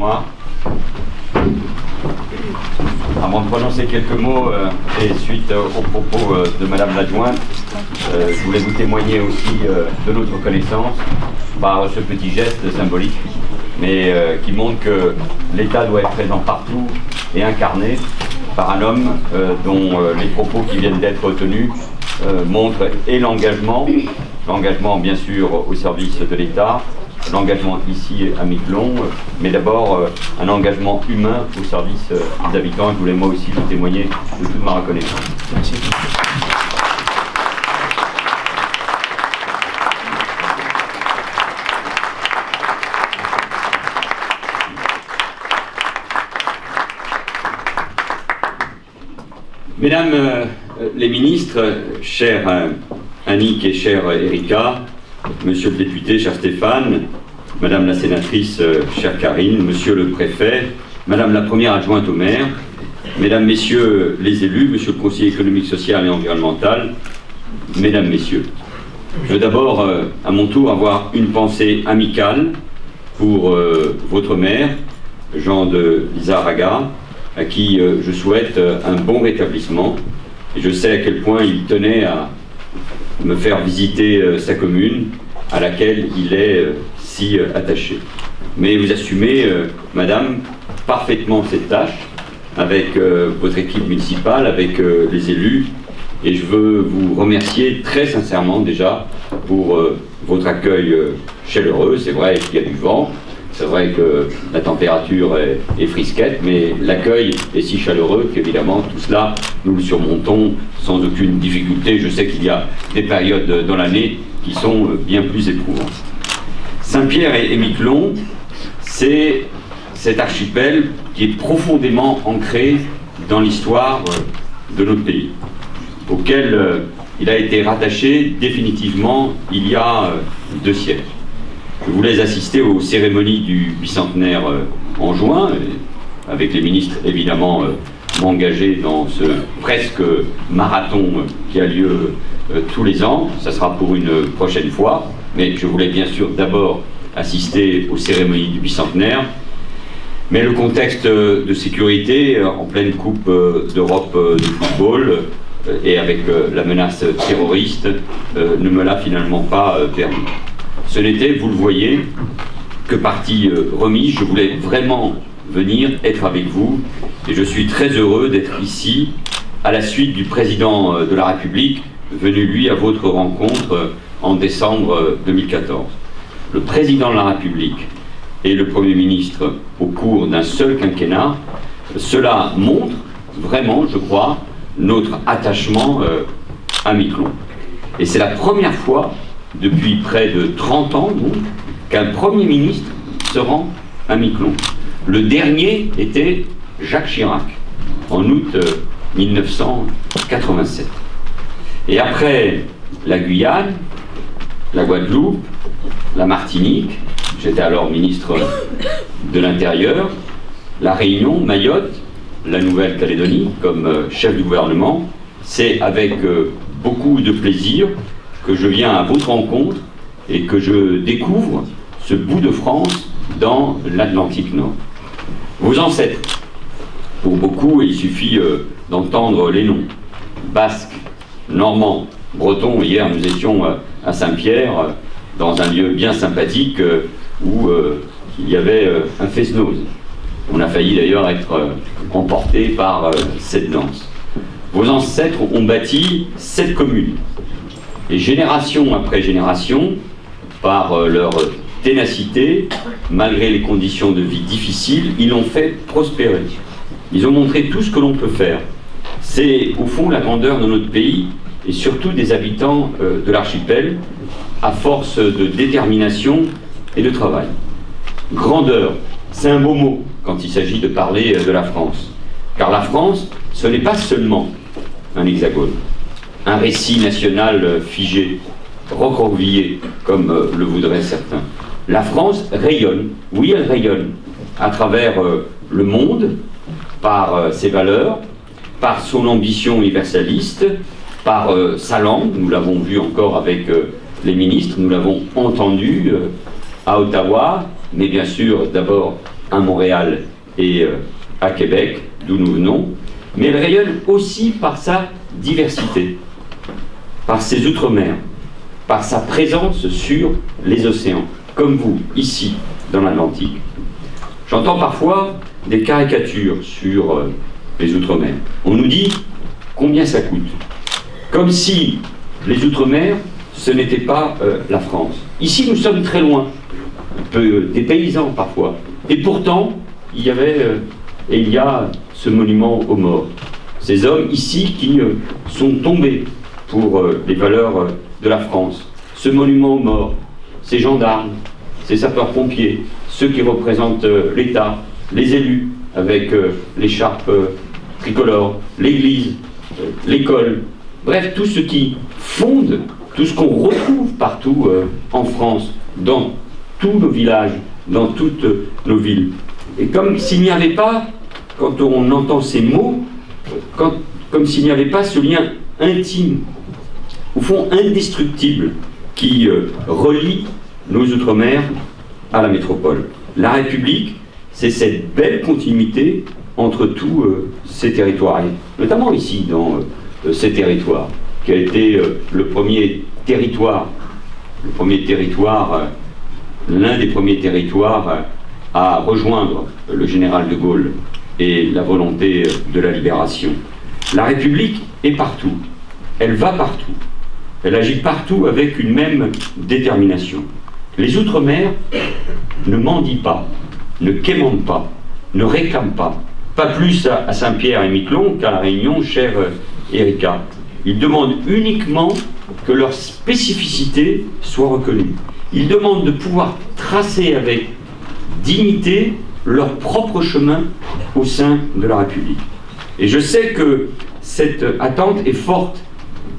moi. Avant de prononcer quelques mots et suite aux propos de Madame l'adjointe, je voulais vous témoigner aussi de notre reconnaissance par ce petit geste symbolique, mais qui montre que l'État doit être présent partout et incarné par un homme dont les propos qui viennent d'être tenus montrent et l'engagement bien sûr au service de l'État, l'engagement ici à Miquelon, mais d'abord un engagement humain au service des habitants. Je voulais moi aussi vous témoigner de toute ma reconnaissance. Merci. Mesdames les ministres, chère Annick et chère Erika, Monsieur le député, cher Stéphane, Madame la sénatrice, chère Karine, Monsieur le préfet, Madame la première adjointe au maire, Mesdames, Messieurs les élus, Monsieur le conseiller économique, social et environnemental, Mesdames, Messieurs, je veux d'abord, à mon tour, avoir une pensée amicale pour votre maire, Jean de Lizarraga, à qui je souhaite un bon rétablissement. Et je sais à quel point il tenait à me faire visiter sa commune, à laquelle il est si attaché. Mais vous assumez, Madame, parfaitement cette tâche, avec votre équipe municipale, avec les élus, et je veux vous remercier très sincèrement déjà pour votre accueil chaleureux. C'est vrai qu'il y a du vent, c'est vrai que la température est frisquette, mais l'accueil est si chaleureux qu'évidemment tout cela, nous le surmontons sans aucune difficulté. Je sais qu'il y a des périodes dans l'année qui sont bien plus éprouvantes. Saint-Pierre et Miquelon, c'est cet archipel qui est profondément ancré dans l'histoire de notre pays, auquel il a été rattaché définitivement il y a 2 siècles. Je voulais assister aux cérémonies du bicentenaire en juin, et avec les ministres évidemment m'engager dans ce presque marathon qui a lieu tous les ans. Ça sera pour une prochaine fois, mais je voulais bien sûr d'abord assister aux cérémonies du bicentenaire. Mais le contexte de sécurité en pleine Coupe d'Europe de football et avec la menace terroriste ne me l'a finalement pas permis. Ce n'était, vous le voyez, que partie remise. Je voulais vraiment venir être avec vous et je suis très heureux d'être ici à la suite du président de la République venu lui à votre rencontre en décembre 2014. Le président de la République et le Premier ministre au cours d'un seul quinquennat, cela montre vraiment, je crois, notre attachement à Miquelon. Et c'est la première fois depuis près de 30 ans, donc, qu'un Premier ministre se rend à Miquelon. Le dernier était Jacques Chirac, en août 1987. Et après la Guyane, la Guadeloupe, la Martinique, j'étais alors ministre de l'Intérieur, la Réunion, Mayotte, la Nouvelle-Calédonie, comme chef du gouvernement, c'est avec beaucoup de plaisir que je viens à votre rencontre et que je découvre ce bout de France dans l'Atlantique Nord. Vos ancêtres, pour beaucoup, il suffit d'entendre les noms. Basques, Normands, Bretons. Hier, nous étions à Saint-Pierre, dans un lieu bien sympathique où il y avait un fest-noz. On a failli d'ailleurs être emporté par cette danse. Vos ancêtres ont bâti cette commune. Et génération après génération, par leur ténacité, malgré les conditions de vie difficiles, ils l'ont fait prospérer. Ils ont montré tout ce que l'on peut faire. C'est au fond la grandeur de notre pays et surtout des habitants de l'archipel, à force de détermination et de travail. Grandeur, c'est un beau mot quand il s'agit de parler de la France. Car la France, ce n'est pas seulement un hexagone, un récit national figé, recroquevillé, comme le voudraient certains. La France rayonne, oui elle rayonne, à travers le monde, par ses valeurs, par son ambition universaliste, par sa langue, nous l'avons vu encore avec les ministres, nous l'avons entendu à Ottawa, mais bien sûr d'abord à Montréal et à Québec, d'où nous venons, mais elle rayonne aussi par sa diversité, par ses outre-mer, par sa présence sur les océans, comme vous, ici, dans l'Atlantique. J'entends parfois des caricatures sur les outre-mer. On nous dit combien ça coûte, comme si les outre-mer, ce n'était pas la France. Ici, nous sommes très loin, un peu des paysans parfois, et pourtant, il y avait et il y a ce monument aux morts. Ces hommes ici qui sont tombés pour les valeurs de la France. Ce monument aux morts, ces gendarmes, ces sapeurs-pompiers, ceux qui représentent l'État, les élus avec l'écharpe tricolore, l'église, l'école, bref, tout ce qui fonde, tout ce qu'on retrouve partout en France, dans tous nos villages, dans toutes nos villes. Et comme s'il n'y avait pas, quand on entend ces mots, comme s'il n'y avait pas ce lien intime, au fond indestructible, qui relie nos outre-mer à la métropole. La République, c'est cette belle continuité entre tous ces territoires, et notamment ici, dans ces territoires, qui a été le premier territoire, l'un des premiers territoires à rejoindre le général de Gaulle et la volonté de la libération. La République est partout, elle va partout, elle agit partout avec une même détermination. Les Outre-mer ne mendient pas, ne quémandent pas, ne réclament pas plus à Saint-Pierre et Miquelon qu'à La Réunion, chère Erika. Ils demandent uniquement que leur spécificité soit reconnue. Ils demandent de pouvoir tracer avec dignité leur propre chemin au sein de la République. Et je sais que cette attente est forte,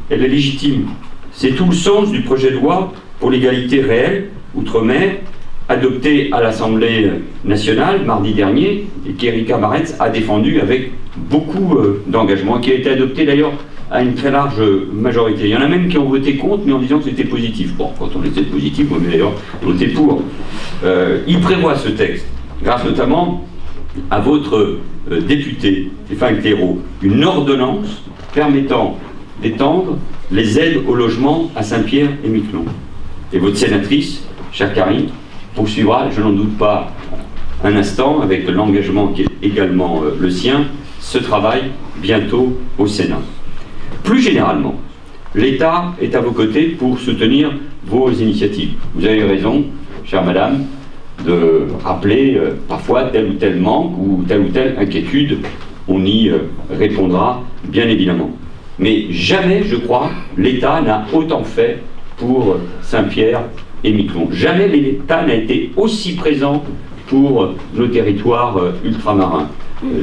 elle est légitime. C'est tout le sens du projet de loi pour l'égalité réelle outre-mer, adopté à l'Assemblée nationale mardi dernier, et qu'Erika Maretz a défendu avec beaucoup d'engagement, qui a été adopté d'ailleurs à une très large majorité. Il y en a même qui ont voté contre, mais en disant que c'était positif. Bon, quand on était positif, on a d'ailleurs voté pour. Il prévoit ce texte, grâce notamment à votre député, Stéphane Claireau, une ordonnance permettant d'étendre les aides au logement à Saint-Pierre et Miquelon. Et votre sénatrice, chère Karine, poursuivra, je n'en doute pas un instant, avec l'engagement qui est également le sien, ce travail bientôt au Sénat. Plus généralement, l'État est à vos côtés pour soutenir vos initiatives. Vous avez raison, chère madame, de rappeler parfois tel ou tel manque ou telle inquiétude. On y répondra bien évidemment. Mais jamais, je crois, l'État n'a autant fait pour Saint-Pierre et Miquelon. Jamais l'État n'a été aussi présent pour nos territoires ultramarins.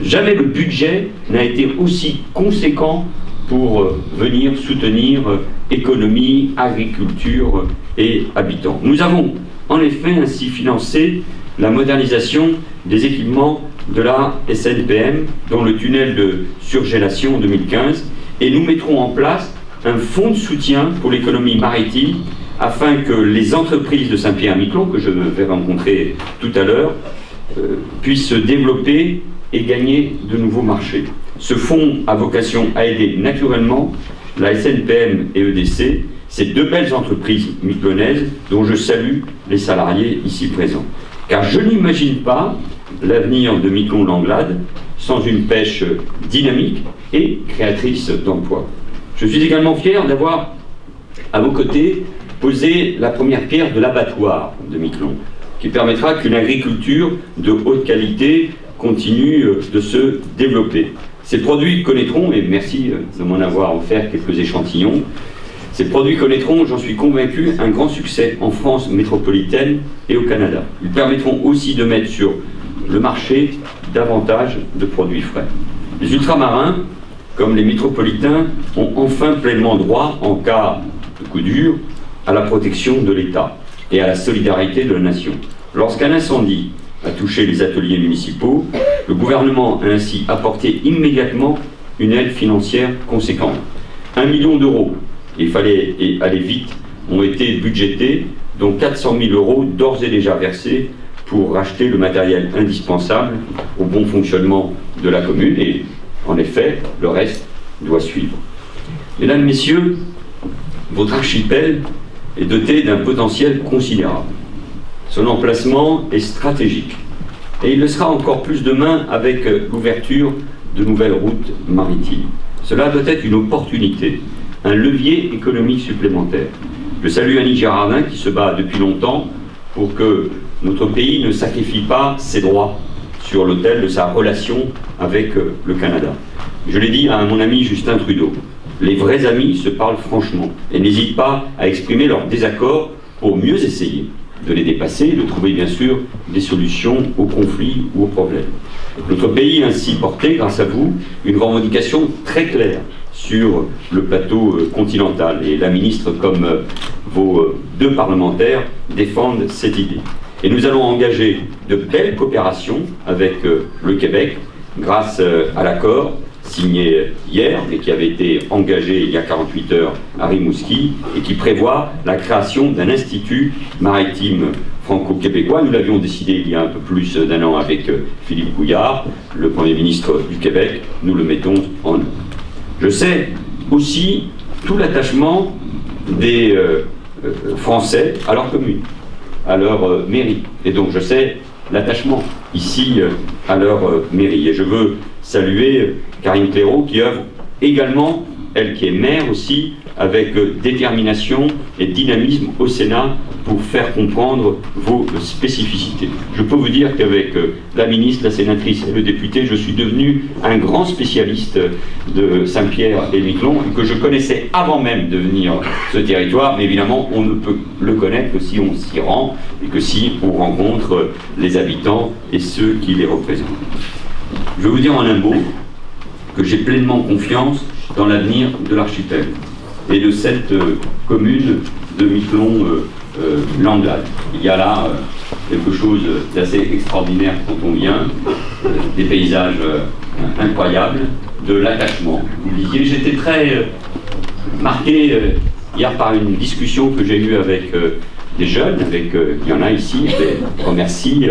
Jamais le budget n'a été aussi conséquent pour venir soutenir économie, agriculture et habitants. Nous avons en effet ainsi financé la modernisation des équipements de la SNPM, dont le tunnel de surgélation en 2015, et nous mettrons en place un fonds de soutien pour l'économie maritime afin que les entreprises de Saint-Pierre-et-Miquelon, que je vais rencontrer tout à l'heure, puissent se développer et gagner de nouveaux marchés. Ce fonds a vocation à aider naturellement la SNPM et EDC, ces deux belles entreprises miquelonaises dont je salue les salariés ici présents. Car je n'imagine pas l'avenir de Miquelon-Langlade sans une pêche dynamique et créatrice d'emplois. Je suis également fier d'avoir à vos côtés posé la première pierre de l'abattoir de Miquelon, qui permettra qu'une agriculture de haute qualité continue de se développer. Ces produits connaîtront, et merci de m'en avoir offert quelques échantillons, ces produits connaîtront, j'en suis convaincu, un grand succès en France métropolitaine et au Canada. Ils permettront aussi de mettre sur le marché davantage de produits frais. Les ultramarins, comme les métropolitains, ont enfin pleinement droit, en cas de coup dur, à la protection de l'État et à la solidarité de la nation. Lorsqu'un incendie a touché les ateliers municipaux, le gouvernement a ainsi apporté immédiatement une aide financière conséquente. 1 million d'euros, il fallait aller vite, ont été budgétés, dont 400 000 euros d'ores et déjà versés pour racheter le matériel indispensable au bon fonctionnement de la commune, et en effet, le reste doit suivre. Mesdames, Messieurs, votre archipel est doté d'un potentiel considérable. Son emplacement est stratégique, et il le sera encore plus demain avec l'ouverture de nouvelles routes maritimes. Cela doit être une opportunité, un levier économique supplémentaire. Je salue Annick Girardin qui se bat depuis longtemps pour que notre pays ne sacrifie pas ses droits sur l'autel de sa relation avec le Canada. Je l'ai dit à mon ami Justin Trudeau, les vrais amis se parlent franchement et n'hésitent pas à exprimer leur désaccord pour mieux essayer de les dépasser et de trouver bien sûr des solutions aux conflits ou aux problèmes. Notre pays a ainsi porté, grâce à vous, une revendication très claire sur le plateau continental, et la ministre comme vos deux parlementaires défendent cette idée. Et nous allons engager de belles coopérations avec le Québec grâce à l'accord signé hier, mais qui avait été engagé il y a 48 heures à Rimouski, et qui prévoit la création d'un institut maritime franco-québécois. Nous l'avions décidé il y a un peu plus d'un an avec Philippe Couillard, le Premier ministre du Québec. Nous le mettons en œuvre. Je sais aussi tout l'attachement des Français à leur commune, à leur mairie. Et donc je sais l'attachement ici à leur mairie. Et je veux saluer Karine Clairaut qui œuvre également, elle qui est maire aussi, avec détermination et dynamisme au Sénat pour faire comprendre vos spécificités. Je peux vous dire qu'avec la ministre, la sénatrice et le député, je suis devenu un grand spécialiste de Saint-Pierre et Miquelon, que je connaissais avant même de venir ce territoire, mais évidemment on ne peut le connaître que si on s'y rend et que si on rencontre les habitants et ceux qui les représentent. Je vais vous dire en un mot que j'ai pleinement confiance dans l'avenir de l'archipel et de cette commune de Miquelon-Langlade. Il y a là quelque chose d'assez extraordinaire quand on vient, des paysages incroyables, de l'attachement. Vous le disiez, j'étais très marqué hier par une discussion que j'ai eue avec des jeunes, il y en a ici, je les remercie,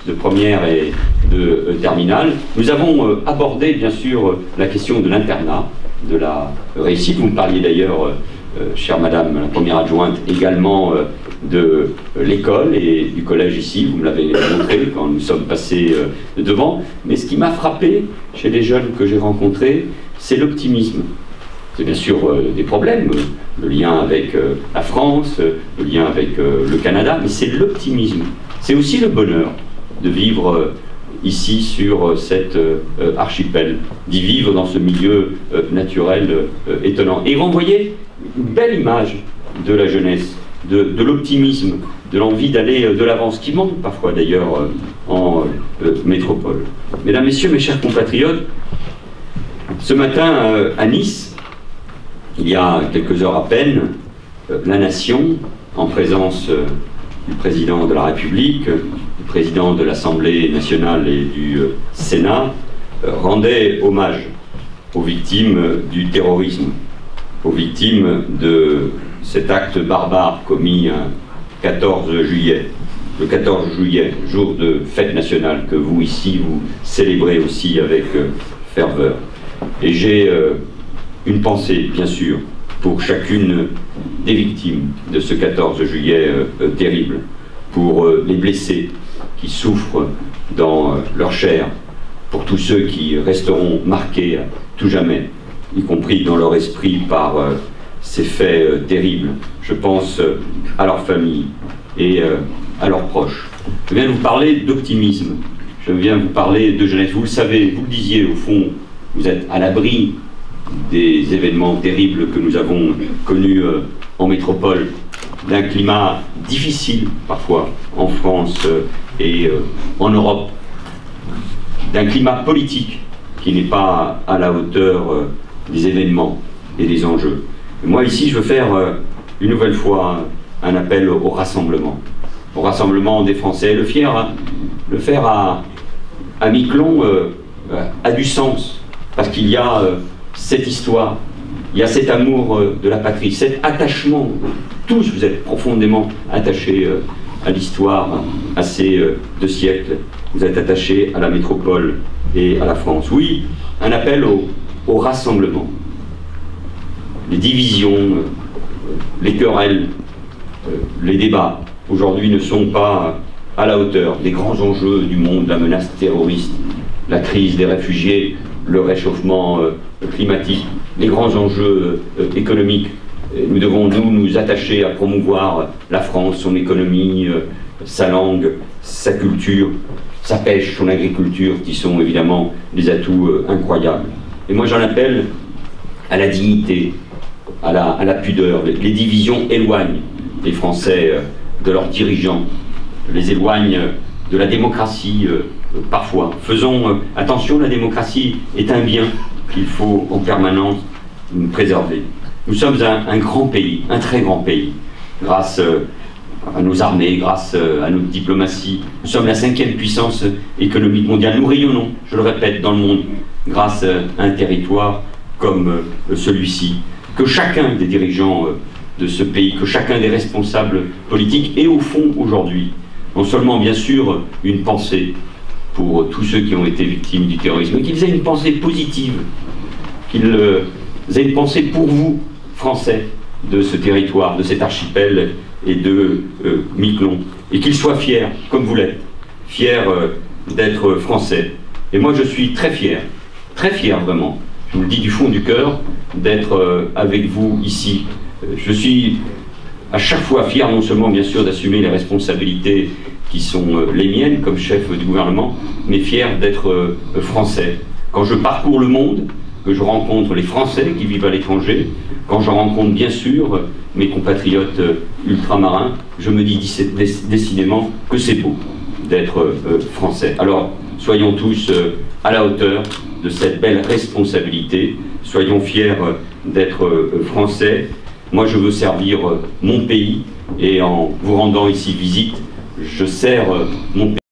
de première et de terminale. Nous avons abordé bien sûr la question de l'internat, de la réussite. Vous me parliez d'ailleurs, chère madame la première adjointe, également de l'école et du collège ici. Vous me l'avez montré quand nous sommes passés devant. Mais ce qui m'a frappé chez les jeunes que j'ai rencontrés, c'est l'optimisme. C'est bien sûr des problèmes, le lien avec la France, le lien avec le Canada, mais c'est l'optimisme. C'est aussi le bonheur de vivre ici sur cet archipel, d'y vivre dans ce milieu naturel étonnant. Et renvoyer une belle image de la jeunesse, de l'optimisme, de l'envie d'aller de l'avant, ce qui manque parfois d'ailleurs en métropole. Mesdames, Messieurs, mes chers compatriotes, ce matin à Nice, il y a quelques heures à peine, la Nation, en présence du président de la République, du président de l'Assemblée nationale et du Sénat, rendait hommage aux victimes du terrorisme, aux victimes de cet acte barbare commis un 14 juillet. Le 14 juillet, jour de fête nationale que vous ici, vous célébrez aussi avec ferveur. Et j'ai une pensée, bien sûr, pour chacune des victimes de ce 14 juillet terrible, pour les blessés qui souffrent dans leur chair, pour tous ceux qui resteront marqués à tout jamais, y compris dans leur esprit par ces faits terribles. Je pense à leurs familles et à leurs proches. Je viens de vous parler d'optimisme, je viens vous parler de jeunesse. Vous le savez, vous le disiez, au fond, vous êtes à l'abri des événements terribles que nous avons connus en métropole, d'un climat difficile parfois en France et en Europe, d'un climat politique qui n'est pas à la hauteur des événements et des enjeux. Et moi ici je veux faire une nouvelle fois un appel au rassemblement des Français. Le faire à Miquelon a du sens, parce qu'il y a cette histoire, il y a cet amour de la patrie, cet attachement. Tous vous êtes profondément attachés à l'histoire assez de siècles. Vous êtes attaché à la métropole et à la France. Oui, un appel au rassemblement. Les divisions, les querelles, les débats, aujourd'hui ne sont pas à la hauteur des grands enjeux du monde, la menace terroriste, la crise des réfugiés, le réchauffement climatique, les grands enjeux économiques. Nous devons nous attacher à promouvoir la France, son économie, sa langue, sa culture, sa pêche, son agriculture, qui sont évidemment des atouts incroyables. Et moi j'en appelle à la dignité, à la pudeur. Les divisions éloignent les Français de leurs dirigeants, les éloignent de la démocratie parfois. Faisons attention, la démocratie est un bien qu'il faut en permanence préserver. Nous sommes un grand pays, un très grand pays, grâce à nos armées, grâce à notre diplomatie. Nous sommes la 5e puissance économique mondiale. Nous rayonnons, je le répète, dans le monde, grâce à un territoire comme celui-ci. Que chacun des dirigeants de ce pays, que chacun des responsables politiques ait au fond aujourd'hui, non seulement bien sûr une pensée pour tous ceux qui ont été victimes du terrorisme, mais qu'ils aient une pensée positive, qu'ils aient une pensée pour vous, Français, de ce territoire, de cet archipel et de Miquelon, et qu'ils soient fiers, comme vous l'êtes, fiers d'être Français. Et moi je suis très fier vraiment, je vous le dis du fond du cœur, d'être avec vous ici. Je suis à chaque fois fier non seulement bien sûr d'assumer les responsabilités qui sont les miennes comme chef du gouvernement, mais fier d'être français. Quand je parcours le monde, que je rencontre les Français qui vivent à l'étranger, quand je rencontre bien sûr mes compatriotes ultramarins, je me dis décidément que c'est beau d'être français. Alors soyons tous à la hauteur de cette belle responsabilité, soyons fiers d'être français. Moi je veux servir mon pays et en vous rendant ici visite, je sers mon pays.